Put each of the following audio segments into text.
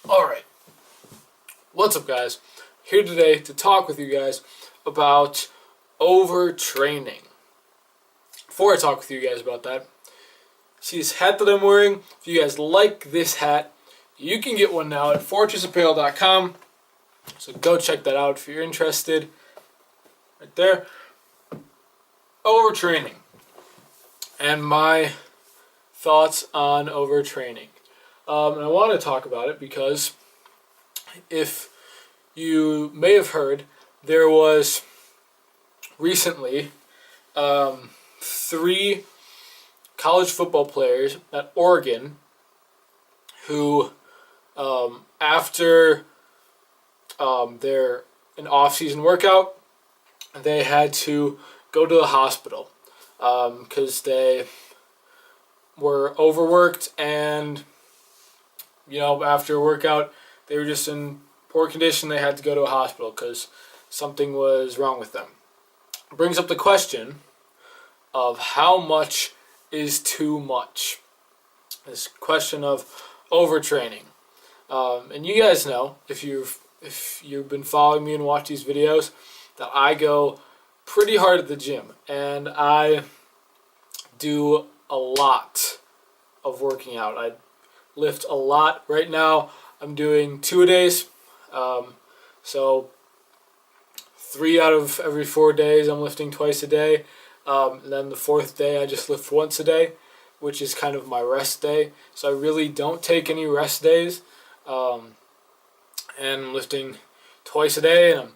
Alright, what's up guys? Here today to talk with you guys about overtraining. Before I talk with you guys about that, see this hat that I'm wearing? If you guys like this hat, you can get one now at fortressapparel.com. So go check that out if you're interested. Right there. Overtraining. And my thoughts on overtraining. And I want to talk about it because if you may have heard, there was recently 3 college football players at Oregon who, after an off-season workout, they had to go to the hospital because they were overworked and, after a workout, they were just in poor condition. They had to go to a hospital because something was wrong with them. It brings up the question of how much is too much. This question of overtraining. And you guys know, if you've been following me and watch these videos, that I go pretty hard at the gym. And I do a lot of working out. I lift a lot. Right now, I'm doing 2-a-days. So 3 out of every 4 days, I'm lifting twice a day. And then the 4th day, I just lift once a day, which is kind of my rest day. So I really don't take any rest days. And I'm lifting twice a day, and I'm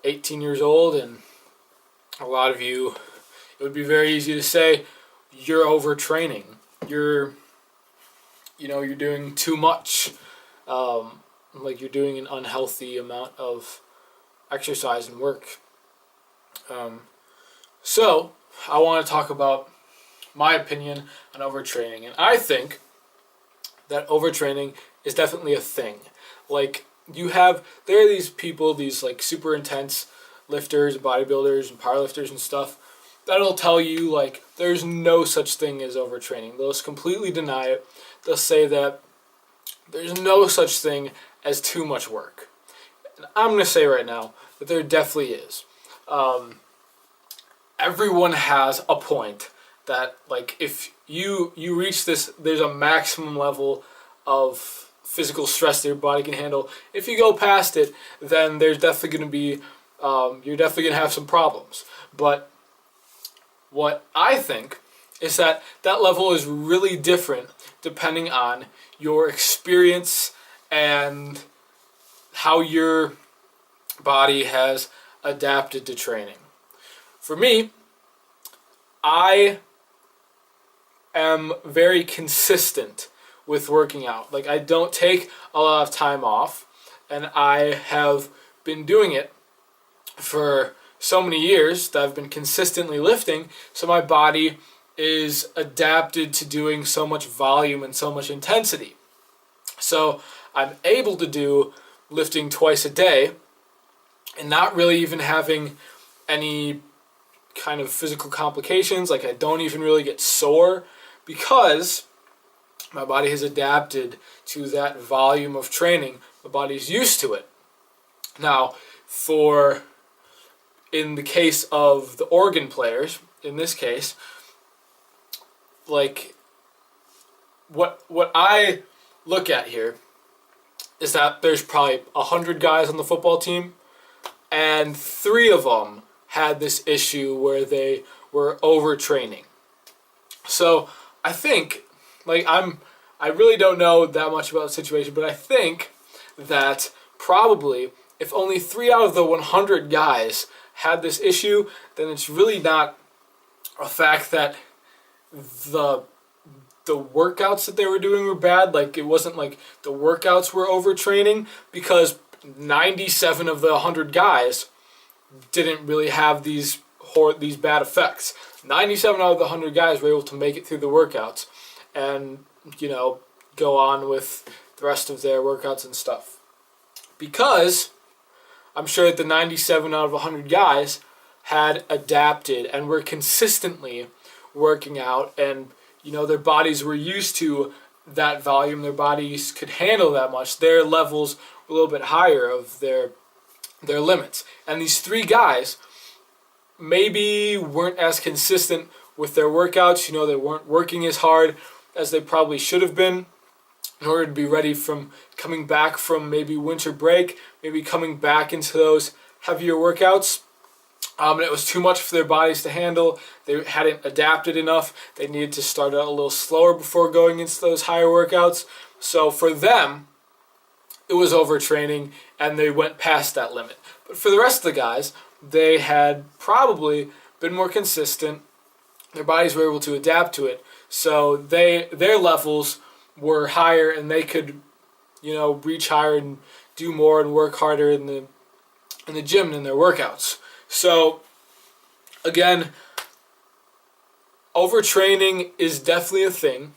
18 years old, and a lot of you, it would be very easy to say, you're overtraining. You're doing too much. Like you're doing an unhealthy amount of exercise and work. So I want to talk about my opinion on overtraining, and I think that overtraining is definitely a thing. Like there are these people, these like super intense lifters, bodybuilders, and powerlifters and stuff, that'll tell you like there's no such thing as overtraining. They'll just completely deny it. They'll say that there's no such thing as too much work. And I'm going to say right now that there definitely is. Everyone has a point that, like, if you reach this, there's a maximum level of physical stress that your body can handle. If you go past it, then there's definitely going to be, you're definitely going to have some problems. But what I think is that level is really different depending on your experience and how your body has adapted to training. For me, I am very consistent with working out. Like, I don't take a lot of time off, and I have been doing it for so many years that I've been consistently lifting, so my body is adapted to doing so much volume and so much intensity. So I'm able to do lifting twice a day and not really even having any kind of physical complications. Like, I don't even really get sore because my body has adapted to that volume of training. My body's used to it. Now, in the case of the Oregon players, in this case, like, what I look at here is that there's probably 100 guys on the football team, and 3 of them had this issue where they were overtraining. So I think, like, I really don't know that much about the situation, but I think that probably if only 3 out of the 100 guys had this issue, then it's really not a fact that the workouts that they were doing were bad. Like, it wasn't like the workouts were overtraining, because 97 of the 100 guys didn't really have these bad effects. 97 out of the 100 guys were able to make it through the workouts and, go on with the rest of their workouts and stuff. Because I'm sure that the 97 out of 100 guys had adapted and were consistently working out, and their bodies were used to that volume. Their bodies could handle that much. Their levels were a little bit higher of their limits. And these three guys maybe weren't as consistent with their workouts. You know, they weren't working as hard as they probably should have been in order to be ready from coming back from maybe winter break, maybe coming back into those heavier workouts. And it was too much for their bodies to handle. They hadn't adapted enough. They needed to start out a little slower before going into those higher workouts. So for them, it was overtraining, and they went past that limit. But for the rest of the guys, they had probably been more consistent. Their bodies were able to adapt to it. So their levels were higher, and they could, you know, reach higher and do more and work harder in the gym and in their workouts. So again, overtraining is definitely a thing.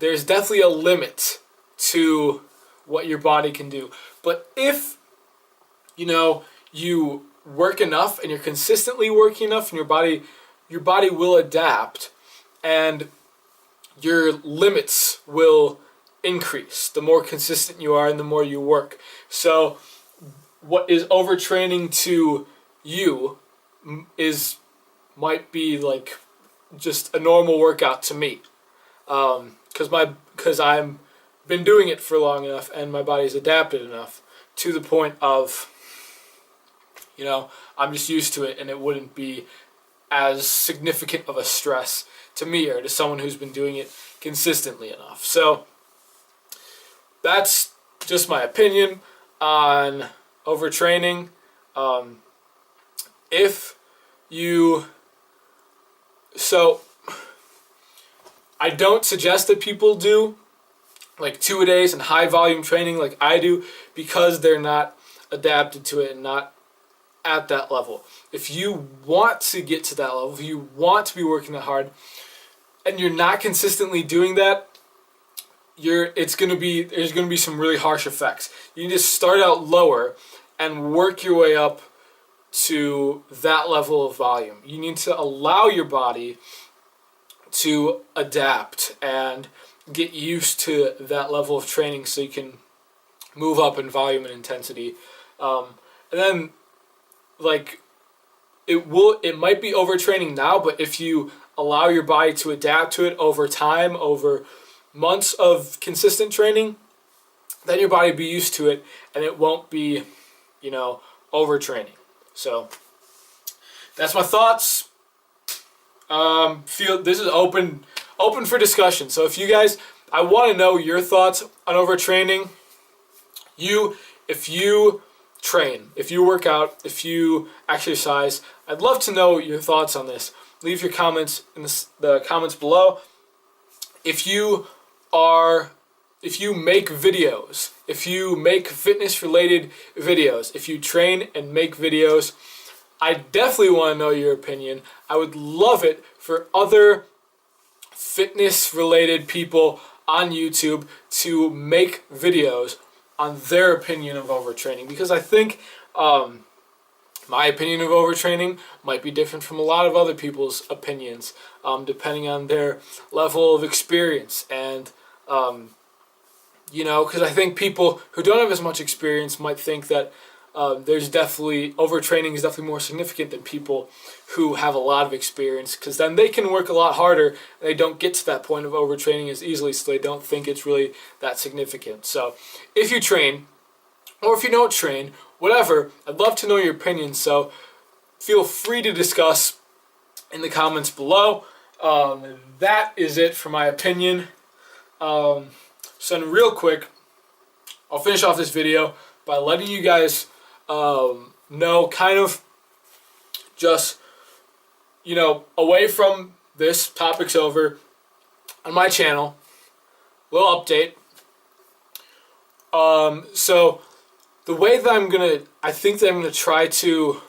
There's definitely a limit to what your body can do. But if, you know, you work enough and you're consistently working enough, and your body will adapt, and your limits will increase the more consistent you are and the more you work. So what is overtraining to you might be like just a normal workout to me, because I've been doing it for long enough and my body's adapted enough to the point of, you know, I'm just used to it, and it wouldn't be as significant of a stress to me or to someone who's been doing it consistently enough. So that's just my opinion on overtraining. So I don't suggest that people do like 2-a-days and high volume training like I do, because they're not adapted to it and not at that level. If you want to get to that level, if you want to be working that hard, and you're not consistently doing that, there's gonna be some really harsh effects. You need to start out lower and work your way up to that level of volume. You need to allow your body to adapt and get used to that level of training so you can move up in volume and intensity. And then, like, it might be overtraining now, but if you allow your body to adapt to it over time, over months of consistent training, then your body will be used to it, and it won't be, you know, overtraining. So that's my thoughts. This is open for discussion. So if you guys, I want to know your thoughts on overtraining. If you train, if you work out, if you exercise, I'd love to know your thoughts on this. Leave your comments in the comments below. If you make videos, if you make fitness-related videos, if you train and make videos, I definitely want to know your opinion. I would love it for other fitness-related people on YouTube to make videos on their opinion of overtraining, because I think my opinion of overtraining might be different from a lot of other people's opinions, depending on their level of experience. And you know, because I think people who don't have as much experience might think that overtraining is definitely more significant than people who have a lot of experience, because then they can work a lot harder and they don't get to that point of overtraining as easily, so they don't think it's really that significant. So if you train, or if you don't train, whatever, I'd love to know your opinion, so feel free to discuss in the comments below. That is it for my opinion. So real quick, I'll finish off this video by letting you guys know, kind of just, you know, away from this, topic's over, on my channel, little update. So the way that I think that I'm gonna try to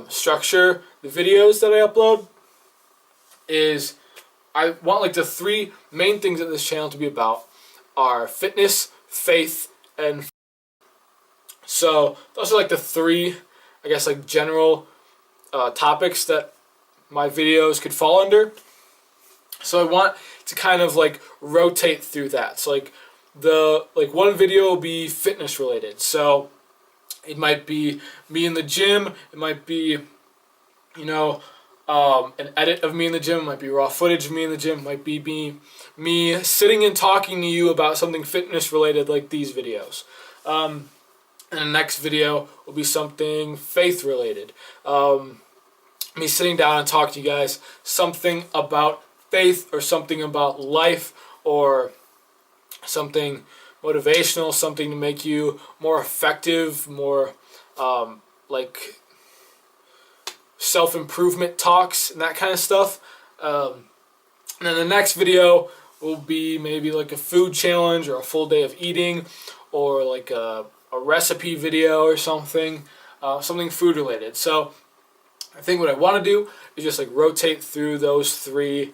structure the videos that I upload is, I want like the 3 main things that this channel to be about are fitness, faith, and so those are like the 3, I guess, like general topics that my videos could fall under. So I want to kind of like rotate through that. So like one video will be fitness related. So it might be me in the gym. It might be, you know, an edit of me in the gym. It might be raw footage of me in the gym. It might be me sitting and talking to you about something fitness related like these videos. And the next video will be something faith related. Me sitting down and talking to you guys something about faith or something about life or something motivational, something to make you more effective, more like self-improvement talks and that kind of stuff. And then the next video will be maybe like a food challenge or a full day of eating or like a recipe video or something, something food related. So I think what I want to do is just like rotate through those three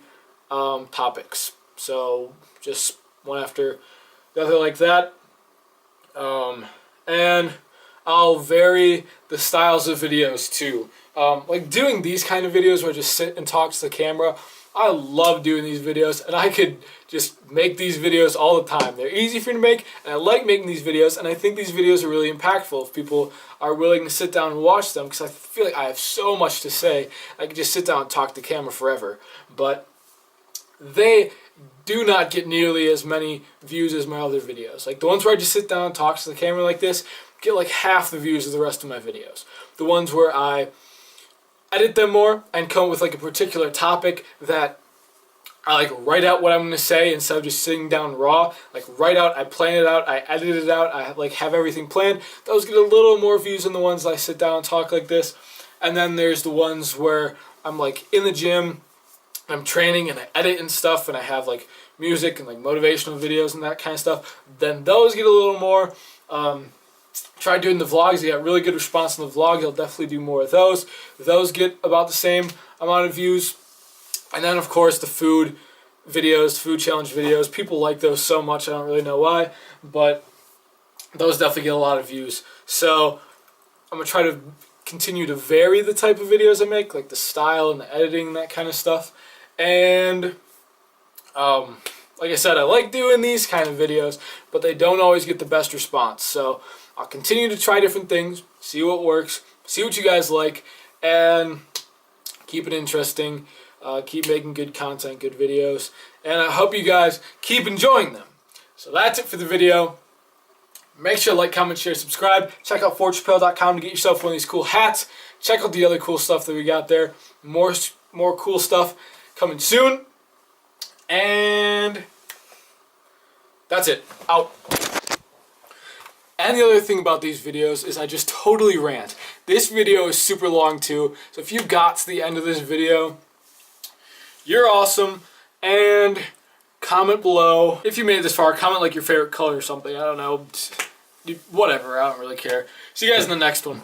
topics. So just one after the other like that. And I'll vary the styles of videos too. Like doing these kind of videos where I just sit and talk to the camera. I love doing these videos, and I could just make these videos all the time. They're easy for me to make, and I like making these videos, and I think these videos are really impactful if people are willing to sit down and watch them, because I feel like I have so much to say. I could just sit down and talk to the camera forever. But they do not get nearly as many views as my other videos. Like the ones where I just sit down and talk to the camera like this get like half the views of the rest of my videos. The ones where I edit them more and come up with like a particular topic that I like write out what I'm going to say instead of just sitting down raw. Like write out, I plan it out, I edit it out, I like have everything planned. Those get a little more views than the ones that I sit down and talk like this. And then there's the ones where I'm like in the gym, I'm training and I edit and stuff, and I have like music and like motivational videos and that kind of stuff. Then those get a little more. Try doing the vlogs. You got really good response on the vlogs. I'll definitely do more of those. Those get about the same amount of views. And then of course the food videos, food challenge videos. People like those so much. I don't really know why, but those definitely get a lot of views. So I'm gonna try to continue to vary the type of videos I make, like the style and the editing and that kind of stuff. And like I said, I like doing these kind of videos, but they don't always get the best response. So I'll continue to try different things, see what works, see what you guys like, and keep it interesting. Keep making good content, good videos, and I hope you guys keep enjoying them. So that's it for the video. Make sure to like, comment, share, subscribe. Check out fortressapparel.com to get yourself one of these cool hats. Check out the other cool stuff that we got there. More cool stuff coming soon. And that's it. Out. And the other thing about these videos is I just totally rant. This video is super long too, so if you got to the end of this video, you're awesome. And comment below. If you made it this far, comment like your favorite color or something. I don't know. Whatever, I don't really care. See you guys in the next one.